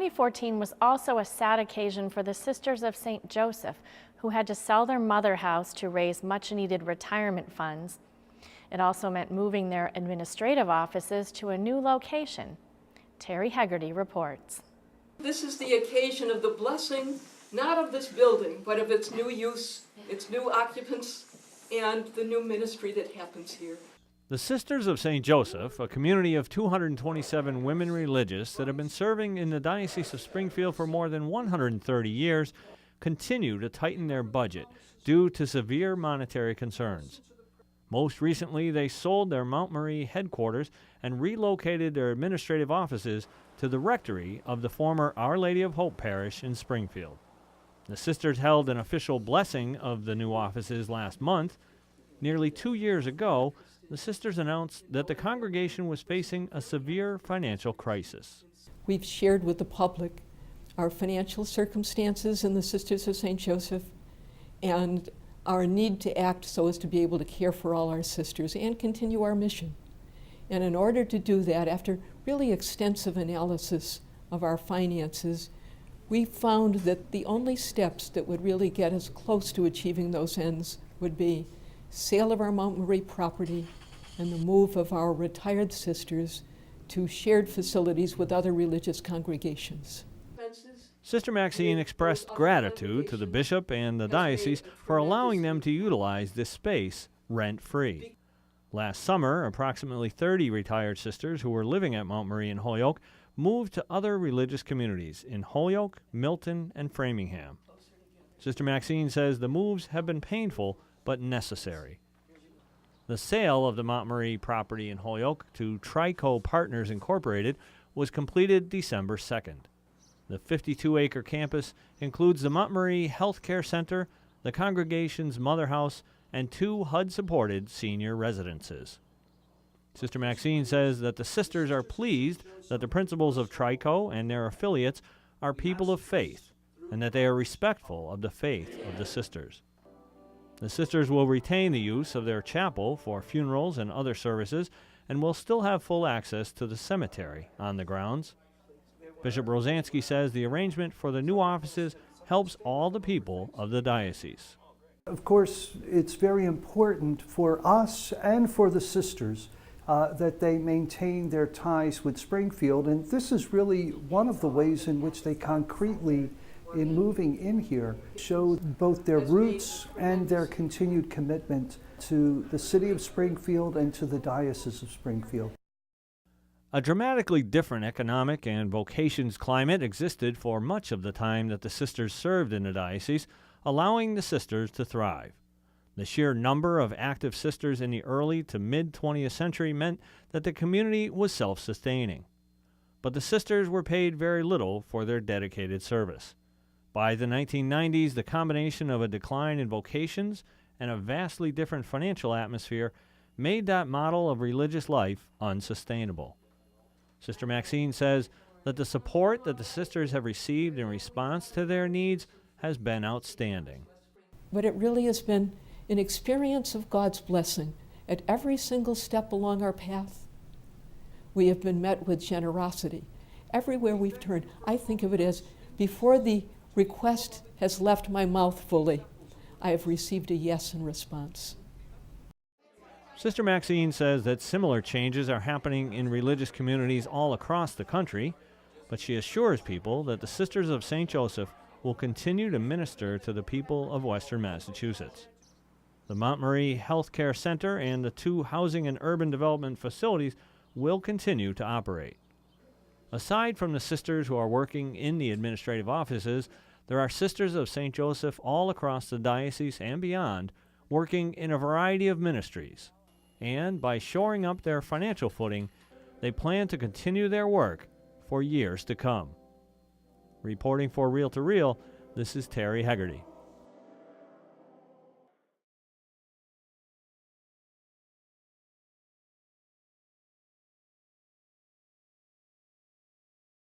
2014 was also a sad occasion for the Sisters of St. Joseph, who had to sell their mother house to raise much-needed retirement funds. It also meant moving their administrative offices to a new location. Terry Hegarty reports. This is the occasion of the blessing, not of this building, but of its new use, its new occupants, and the new ministry that happens here. The Sisters of St. Joseph, a community of 227 women religious that have been serving in the Diocese of Springfield for more than 130 years, continue to tighten their budget due to severe monetary concerns. Most recently, they sold their Mount Marie headquarters and relocated their administrative offices to the rectory of the former Our Lady of Hope Parish in Springfield. The sisters held an official blessing of the new offices last month. Nearly 2 years ago, the sisters announced that the congregation was facing a severe financial crisis. We've shared with the public our financial circumstances in the Sisters of St. Joseph and our need to act so as to be able to care for all our sisters and continue our mission. And in order to do that, after really extensive analysis of our finances, we found that the only steps that would really get us close to achieving those ends would be sale of our Mount Marie property and the move of our retired sisters to shared facilities with other religious congregations. Sister Maxine expressed gratitude to the bishop and the diocese for allowing them to utilize this space rent-free. Last summer, approximately 30 retired sisters who were living at Mount Marie in Holyoke moved to other religious communities in Holyoke, Milton, and Framingham. Sister Maxine says the moves have been painful but necessary. The sale of the Mount Marie property in Holyoke to Trico Partners Incorporated was completed December 2nd. The 52-acre campus includes the Mount Marie Health Care Center, the congregation's mother house, and 2 HUD-supported senior residences. Sister Maxine says that the sisters are pleased that the principals of Trico and their affiliates are people of faith and that they are respectful of the faith of the sisters. The sisters will retain the use of their chapel for funerals and other services and will still have full access to the cemetery on the grounds. Bishop Rosansky says the arrangement for the new offices helps all the people of the diocese. Of course, it's very important for us and for the sisters that they maintain their ties with Springfield, and this is really one of the ways in which they concretely, in moving in here, show both their roots and their continued commitment to the city of Springfield and to the Diocese of Springfield. A dramatically different economic and vocations climate existed for much of the time that the sisters served in the diocese, allowing the sisters to thrive. The sheer number of active sisters in the early to mid-20th century meant that the community was self-sustaining. But the sisters were paid very little for their dedicated service. By the 1990s, the combination of a decline in vocations and a vastly different financial atmosphere made that model of religious life unsustainable. Sister Maxine says that the support that the sisters have received in response to their needs has been outstanding. But it really has been an experience of God's blessing at every single step along our path. We have been met with generosity. Everywhere we've turned, I think of it as before the request has left my mouth fully, I have received a yes in response. Sister Maxine says that similar changes are happening in religious communities all across the country, but she assures people that the Sisters of St. Joseph will continue to minister to the people of Western Massachusetts. The Mount Marie Health Care Center and the 2 housing and urban development facilities will continue to operate. Aside from the sisters who are working in the administrative offices, there are Sisters of St. Joseph all across the diocese and beyond, working in a variety of ministries. And by shoring up their financial footing, they plan to continue their work for years to come. Reporting for Reel to Reel, this is Terry Hegarty.